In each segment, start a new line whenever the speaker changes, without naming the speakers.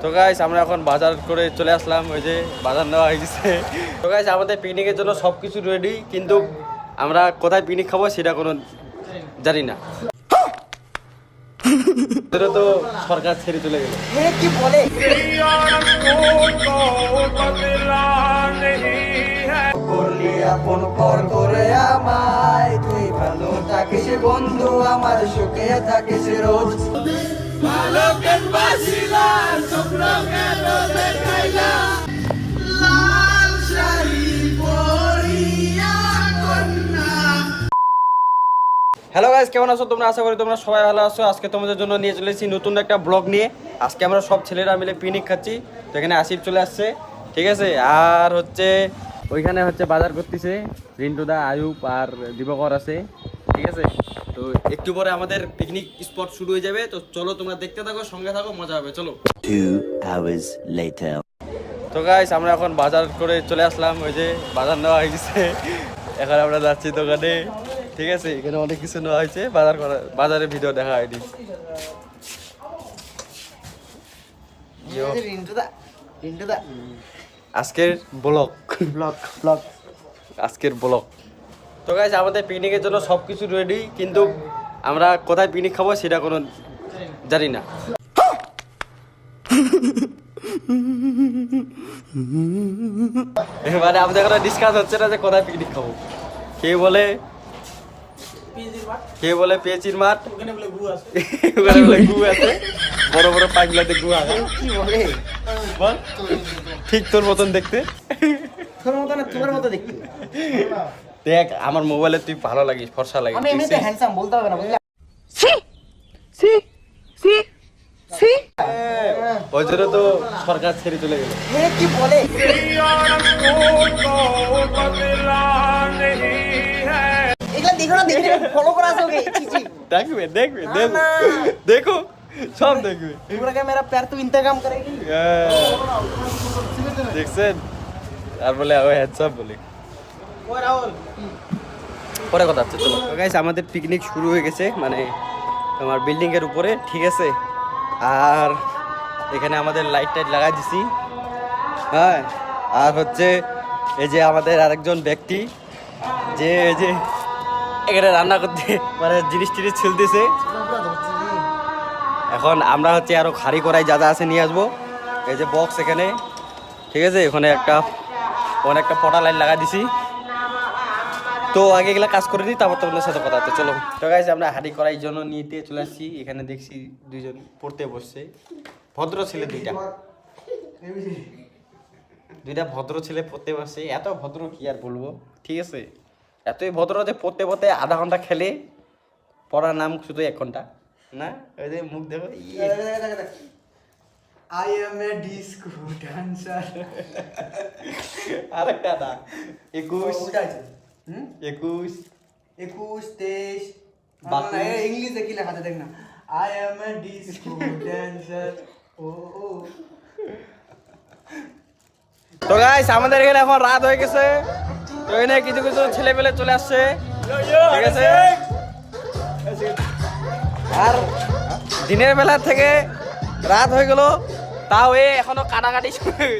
তো গাইস আমরা এখন বাজার করে চলে আসলাম, ওই যে বাজার নেওয়া হয়ে গেছে। তো গাইস আমাদের পিকনিকের জন্য সব কিছু রেডি, কিন্তু আমরা কোথায় পিকনিক খাবো সেটা কোনো জানি না। তো সরকার ছেড়ে চলে গেল।
কি বলে আপন পর করে আমায়, তুই ভালো থাকিস বন্ধু, আমার সুখে থাকিস রোজ।
হ্যালো গাইস, কেমন আছো তোমরা? আশা করি তোমরা সবাই ভালো আছো। আজকে তোমাদের জন্য নিয়ে চলে এসেছি নতুন একটা ব্লগ নিয়ে। আজকে আমরা সব ছেলেরা মিলে পিকনিক খাচ্ছি। তো এখানে আসিফ চলে আসছে, ঠিক আছে। আর হচ্ছে ওইখানে হচ্ছে বাজার করতেছে রিন্টুদা, আয়ুব আর দিবকর আছে, ঠিক আছে। তো একটু পরে আমাদের পিকনিক স্পট শুরু হয়ে যাবে। তো চলো তোমরা দেখতে থাকো, সঙ্গে থাকো, মজা হবে, চলো।
2 hours later.
তো গাইস আমরা এখন বাজার করে চলে আসলাম, ওই যে বাজার নেওয়া হয়ে গেছে। এখন আমরা যাচ্ছি দোকানে, ঠিক আছে। এখানে অনেক কিছু নেওয়া হয়েছে, বাজার করা, বাজারের ভিডিও দেখা হয়নি। আজকের ব্লগ আজকের ব্লগ। তো গাইস আমাদের পিকনিকের জন্য সব কিছু রেডি, কিন্তু আমরা কোথায় পিকনিক খাবো সেটা কোনো জানি না। মানে আমাদের এখানে ডিসকাস হচ্ছে না যে কোথায় পিকনিক খাবো। কে বলে পেঁচির মাঠ, ওখানে বলে গু আছে, বড় বড় পাইপগুলোতে গু আছে।
কি বলে
বল, ঠিক তোর মতন দেখতে।
তোর মতো না, তোমার মতো দেখতে।
দেখ আমার মোবাইলে তুই ভালো লাগিস, ফর্সা লাগিস।
আমি এমনিতে হ্যান্ডসাম, বলতে হবে না, বুঝলি?
ওই জন্য তো সরকার ছেড়ে চলে গেল।
কি বলে এগুলা দেখো না, দেখে ফলো করা আছে ওকে।
দেখবে দেখো, সব দেখবে।
पूरा क्या मेरा प्यार तो इंतजाम करेगी।
দেখছেন? আর বলে হ্যান্ডসাম বলে পরে কথা হচ্ছে। চলো গাইস আমাদের পিকনিক শুরু হয়ে গেছে, মানে তোমার বিল্ডিং এর উপরে, ঠিক আছে। আর এখানে আমাদের লাইট টাইট লাগাই দিছি, হ্যাঁ। আর হচ্ছে এই যে আমাদের আরেকজন ব্যক্তি, যে এই যে এখানে রান্না করতে মানে জিনিস টিনিস ছিলতেছে। এখন আমরা হচ্ছে আরো খাড়ি করাই যা যা আছে নিয়ে আসবো। এই যে বক্স এখানে, ঠিক আছে। ওখানে অনেকটা পটা লাইট লাগা দিছি। তো আগে এগুলা কাজ করে দিই, তারপর তোমাদের সাথে কথা হচ্ছে, চলো। তো গাইস আমরা হাঁড়ি করাই জন্য নিতে চলে আসছি। এখানে দেখছি দুইজন পড়তে বসছে, ভদ্র ছেলে দুইটা ভদ্র ছেলে পড়তে বসছে। এত ভদ্র কি আর বলবো, ঠিক আছে। এতই ভদ্র যে পড়তে পড়তে আধা ঘন্টা খেলে, পড়ার নাম শুধু 1 ঘন্টা না। ওই যে মুখ দেখো,
I am a disco dancer.
আরেকটা না, 21
21 23
বাকি
इंग्लिश देखी লেখা আছে, দেখ না। I am a disco dancer.
তো গাইস আমাদের এখানে এখন রাত হয়ে গেছে। তো এখানে কিছু কিছু ছেলে পেলে চলে আসছে, ঠিক আছে। আর দিনের বেলা থেকে রাত হয়ে গেল, তাও এখনো কাটাকাটি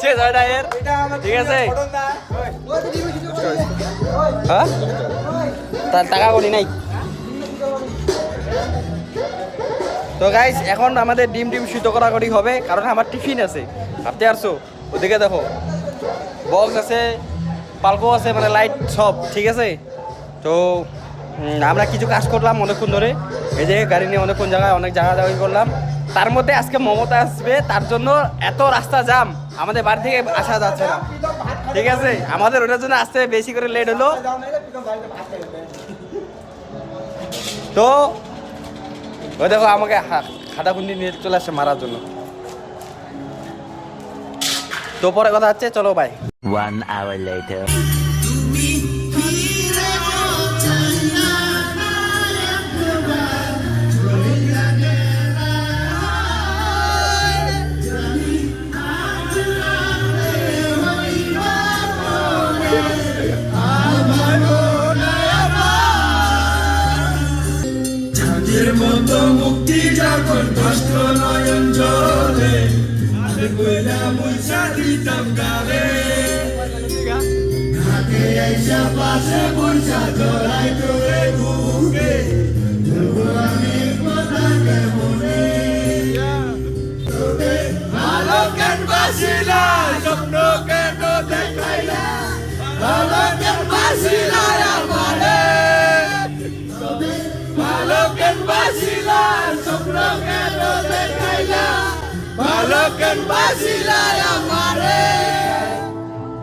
শেষ হয় না এর, ঠিক আছে। হ্যাঁ তার টাকা করি নাই। তো গাইস এখন আমাদের ডিম সিদ্ধ করাকরি হবে, কারণ আমার টিফিন আছে, ভাবতে পারছো। ওদিকে দেখো বক্স আছে, পাল্কো আছে, মানে লাইট সব, ঠিক আছে। তো আমরা কিছু কাজ করলাম অনেকক্ষণ ধরে, এই যে গাড়ি নিয়ে অনেকক্ষণ অনেক জায়গা যাওয়াই করলাম। তার মধ্যে আজকে মমতা আসবে, তার জন্য এত রাস্তা জাম, আমাদের বাড়ি থেকে আসা যাচ্ছে না, ঠিক আছে। আমাদের ওটার জন্য আসতে বেশি করে লেট হলো। তো ওই দেখো আমাকে খাটাখুন্ডি নিয়ে চলে আসছে মারার জন্য। তো পরে কথা হচ্ছে, চলো বাই।
1 hour later.
মুক্তি যখন কষ্ট নয়ন জলে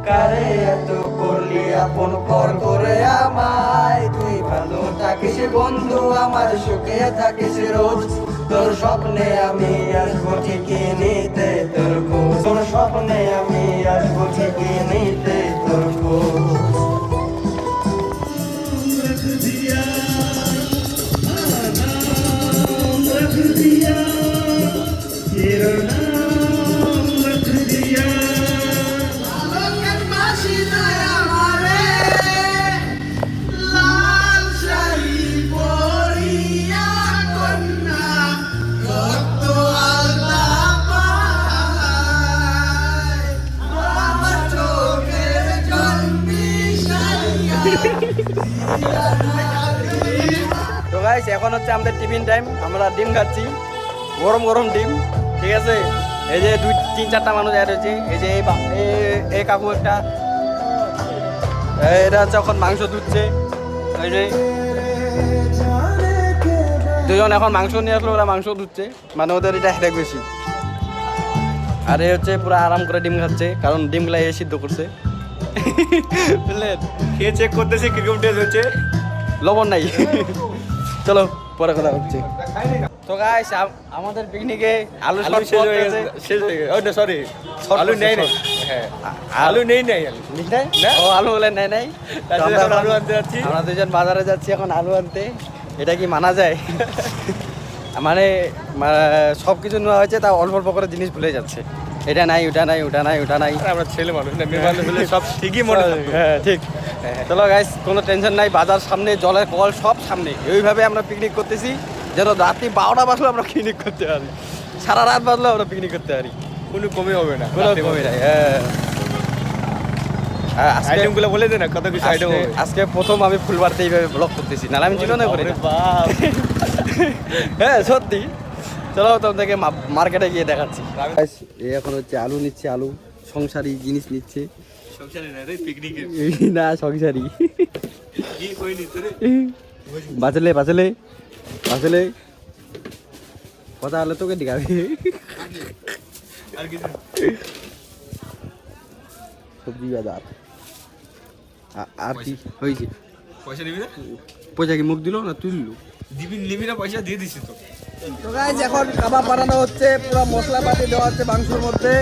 কারে এত করলি আপন পর করে আমায়, তুই ভালো থাকিস বন্ধু আমার সুখে থাকিস রোজ। তোর স্বপ্নে আমি আসবো ঠিকই নিতে তোর খোঁজ, তোর স্বপ্নে আমি আসবো ঠিকই নিতে তোর খোঁজ।
তো গাইস এখন হচ্ছে আমাদের টিফিন টাইম, আমরা ডিম খাচ্ছি, গরম গরম ডিম, ঠিক আছে। এই যে 2-3-4টা মানুষ অ্যাড হয়েছে, এই যে এই কাকু একটা, এটা হচ্ছে এখন মাংস ধুচ্ছে, এই যে দুজন এখন মাংস নিয়ে আসলো, ওরা মাংস ধুচ্ছে, মানে ওদের এটা হেডেক বেশি। আর এই হচ্ছে পুরো আরাম করে ডিম খাচ্ছে, কারণ ডিমগুলা এ সিদ্ধ করছে, বুঝলেন।
খেয়ে চেক করতেছে কিরকম টেস্ট হচ্ছে।
লবণ নাই। চলো পরে কথা হচ্ছে। তো গাইস আমাদের পিকনিকে আলু
আলু শেষ হয়ে গেছে, শেষ হয়ে গেছে। ও না সরি, আলু নেই নাই। হ্যাঁ, আলু নেই নাই।
না ও আলু বলে নাই নাই।
তার জন্য এখন আলু আনতে যাচ্ছি।
আমরা দুজন বাজারে যাচ্ছি এখন আলু আনতে। এটা কি মানা যায়? মানে সব কিছু নেওয়া হয়েছে, তা অল্প অল্প করে জিনিস ভুলে যাচ্ছে। এটা নাই, ওটা নাই, ওটা নাই, ওটা নাই।
আমরা ছেলে মানুষ না, মেয়ে মানুষ হলে সব ঠিকই মনে থাকবে।
হ্যাঁ ঠিক। চলো গাইস, কোনো টেনশন নাই, বাজার সামনে, জলের কল সব সামনে। এইভাবে আমরা পিকনিক করতেছি যেন রাত্রি 12টা বাজলেও আমরা পিকনিক করতে পারি, সারা রাত বাজলেও আমরা পিকনিক করতে পারি,
কোনো কমই হবে না,
কোনো কমই নাই। হ্যাঁ,
আইটেমগুলো বলে দে না, কত কিছু আইটেম হবে।
আজকে প্রথম আমি ফুলবাড়িতে এইভাবে ব্লগ করতেছি, নাহলে আমি জীবনে করি না।
বাপ,
হ্যাঁ সত্যি। চলো তোমাদেরকে মার্কেটে গিয়ে দেখাচ্ছি। এই এখন হচ্ছে আলু নিচ্ছে, আলু সংসারী জিনিস নিচ্ছে।
সংসারে না রে, পিকনিকে।
না সংসারী।
কি কই নি তোরে?
বাঁচলে বাঁচলে বাঁচলে কথা হলে তোকে দিঘাবে।
আর কিছু
সবজি বাজার আর কি হয়েছে?
পয়সা দিবি না?
পয়সা কি মুখ দিল না তুললো?
নিবি না, পয়সা দিয়ে দিছি তো।
তো গাইস এখন কাবাব বানানো হচ্ছে, পুরো মশলাপাতি দেওয়া হচ্ছে মাংসের মধ্যে।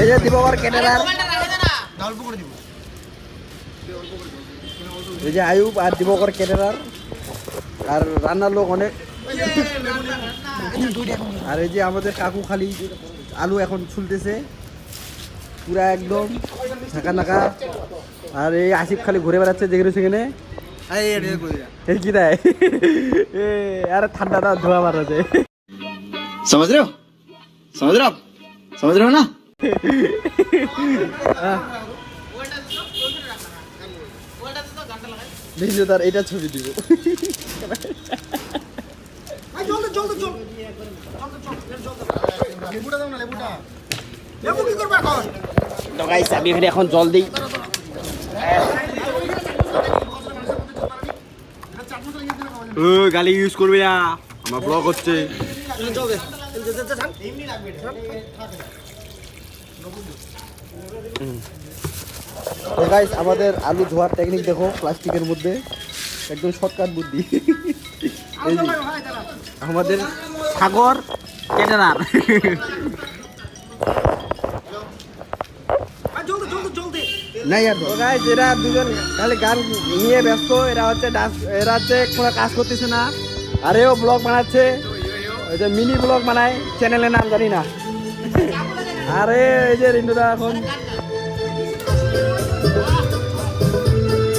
এই যে দিববার কেটেরার, এই যে আয়ুব আর দিবকর কেটেরার, আর রান্নার লোক অনেক। আর এই যে আমাদের কাকু খালি আলু এখন ছুলতেছে পুরা একদম ঢাকা নাকা। আর এই আসিফ খালি ঘুরে বেড়াচ্ছে যেখানে সেখানে। এই কি দেয়? আরে ঠান্ডাটা ধোয়া মারাছে।
समझ रहे हो समझ रहे हो आप समझ रहे हो ना
ভিডিও তার এটা ছবি দিব। তো গাইস আমি এখানে এখন জল দিই। গালি ইউজ করবে না, আমার ব্লগ হচ্ছে। তো গাইস আমাদের আলু ধোয়ার টেকনিক দেখো, প্লাস্টিকের মধ্যে একদম শর্টকাট বুদ্ধি। এই যে আমাদের সাগর কেটেরার। নাই আর তো গাইস এরা দুজন খালি গান নিয়ে ব্যস্ত, এরা হচ্ছে এরা হচ্ছে কোনো কাজ করতেছে না। আর এও ব্লগ বানাচ্ছে, ওই যে মিনি ব্লগ বানায়, চ্যানেলের নাম জানি না। আরে এই যে রিন্টুদা এখন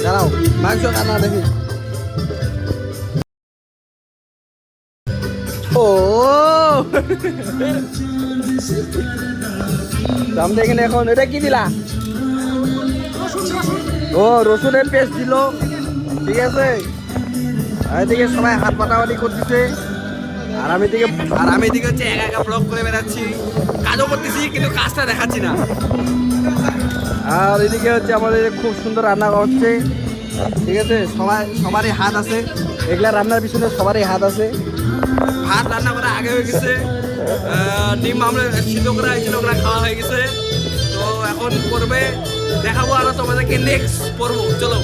দাঁড়াও, মাংস কাটা দেখি। ও তো আমরা এখানে এখন এটা কি দিলা? ও রসুনের পেস্ট দিল, ঠিক আছে। আর এদিকে সবাই হাত পাটাপাটি করতেছে, আর আমি এদিকে হচ্ছে একা একা ব্লগ করে বেড়াচ্ছি, কাজও করতেছি কিন্তু কাজটা দেখাচ্ছি না। আর এদিকে হচ্ছে আমাদের খুব সুন্দর রান্না হচ্ছে, ঠিক আছে। সবারই হাত আছে, এগুলা রান্নার পিছনে সবারই হাত আছে। ভাত রান্না করা আগে হয়ে গেছে, ডিম আমরা সিদ্ধ করা হয়েছিল, ওগুলা খাওয়া হয়ে গেছে। তো এখন করবে দেখাবো আরো তোমাদেরকে নেক্সট পর্ব। চলো,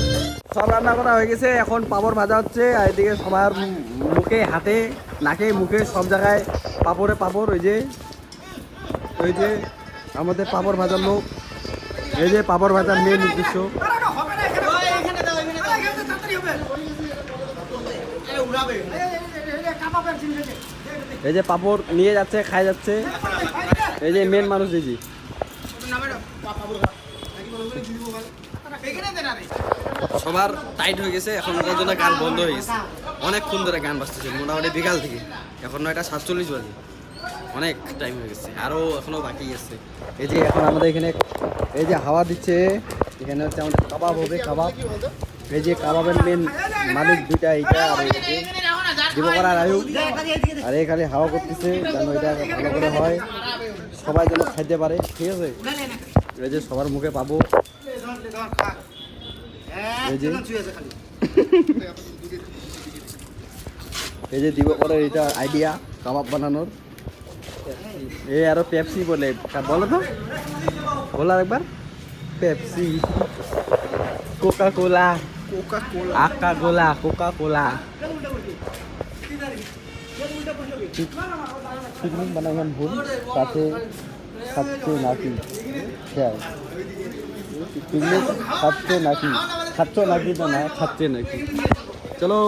সব রান্না করা হয়ে গেছে, এখন পাপড় ভাজা হচ্ছে। আর এদিকে সবার মুখে, হাতে, নাকে, মুখে সব জায়গায় পাপড়ে পাপড়। ওই যে আমাদের পাপড় ভাজার লোক, এই যে পাপড় ভাজার মেন উদ্দেশ্য। এই যে পাপড় নিয়ে যাচ্ছে, খাই যাচ্ছে, এই যে মেন মানুষ। এই যে সবার টাইট হয়ে গেছে, এখন ওদের জন্য গান বন্ধ হয়ে গেছে। অনেকক্ষণ ধরে গান বাজতেছে, মোটামুটি বিকাল থেকে, এখন 9:47 বাজে, অনেক টাইম হয়ে গেছে, আরও এখনও বাকি আছে। এই যে এখন আমাদের এখানে এই যে হাওয়া দিচ্ছে, এখানে হচ্ছে আমাদের কাবাব হবে, কাবাব। এই যে কাবাবের মেন মালিক দুইটা, এইটা আর দিবকর আর আয়ুব। আর এই খালি হাওয়া করতেছে যেন এটা ভালো করে হয়, সবাই যেন খাইতে পারে, ঠিক আছে। এই যে সবার মুখে পাবো, এই যে দিবকরের এটা আইডিয়া কাবাব বানানোর। এই আরো পেপসি বলে, বলো তো, বলো একবার। পেপসি, কোকা কোলা, আকা গোলা, কোকা কোলা। পিকনিক বানাবেন ভুল, তাতে খাচ্ছে নাকি? পিকনিক খাচ্ছে নাকি? খাচ্ছ নাকি তো না, খাচ্ছে নাকি? চলো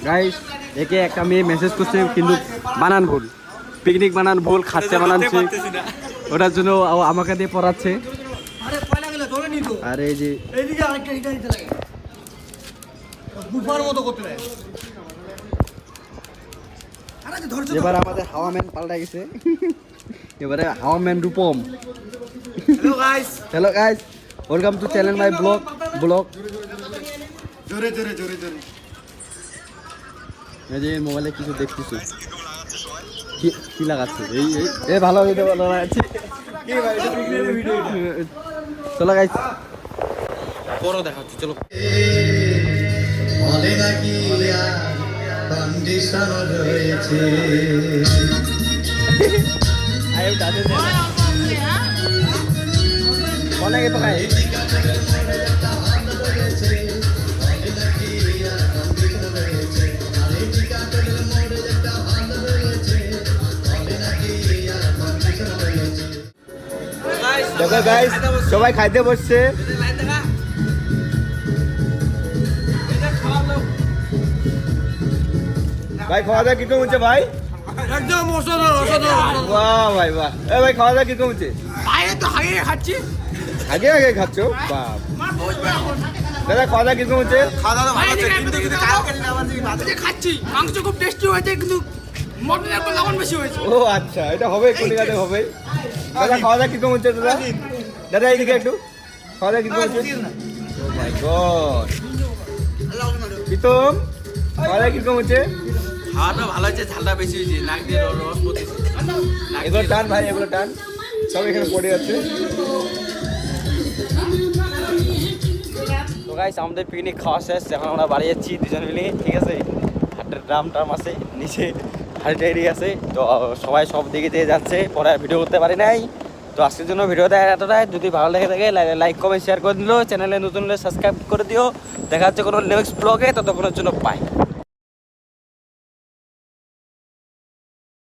গাইস, একে একটা মেয়ে মেসেজ করছে কিন্তু বানান ভুল, পিকনিক বানান ভুল, খাচ্ছে বানাচ্ছে, ওটার জন্য আমাকে দিয়ে পড়াচ্ছে। আর এই যে এবার আমাদের হাওয়াম্যান পাল্টা গেছে, এবারে হাওয়াম্যান Rupam. Hello guys, welcome to channel my blog. জোরে জোরে জোরে জোরে। এই যে মোবাইলে কিছু দেখতেছি, কি লাগাচ্ছে? এই ভালো ভিডিও বানাচ্ছে। চলো গাইস, পরে দেখাচ্ছি, চলো। অনেকে পাকায় দেখো গাইস, সবাই খাইতে বসছে। ভাই খাওয়া দাওয়া কিরকম হচ্ছে ভাই?
একদম অসাধারণ।
বাহ ভাই বাহ। এ ভাই খাওয়া দাওয়া কিরকম হচ্ছে?
আগে খাচ্ছি,
আগে খাচ্ছ? বাহ দাদা, খাওয়া দাওয়া কিরকম হচ্ছে?
খাচ্ছি, মাংস খুব টেস্টি হয়েছে, কিন্তু মটনের একটু লবণ বেশি হয়েছে।
ও আচ্ছা, এটা হবে, কলিকাতে হবে। দাদা খাওয়া দাওয়া কিরকম হচ্ছে? দাদা দাদা এইদিকে একটু, খাওয়া দাওয়া কিরকম হচ্ছে? ও মাই গড, প্রীতম খাওয়া দাওয়া কিরকম হচ্ছে?
খাওয়াটা ভালো হয়েছে, ঝালটা বেশি হয়েছে, নাক দিয়ে রস পড়তেছে।
এগুলো টান ভাই, এগুলো টান, সব এখানে পড়ে যাচ্ছে। তো গাইস, আমাদের পিকনিক খাওয়া শেষ, এখন আমরা বাড়ি যাচ্ছি দুজন মিলে, ঠিক আছে। হাটের ড্রাম আছে নিচে, হাড়িটা এরিয়ে আছে, তো সবাই সব দিকে দিয়ে যাচ্ছে, পরে ভিডিও করতে পারি নাই। তো আজকের জন্য ভিডিওটা এতটাই। যদি ভালো লেগে থাকে লাইক কমেন্ট শেয়ার করে দিও, চ্যানেলে নতুন হলে সাবস্ক্রাইব করে দিও। দেখা হচ্ছে কোনো নেক্সট ব্লগে, ততক্ষণের জন্য বাই।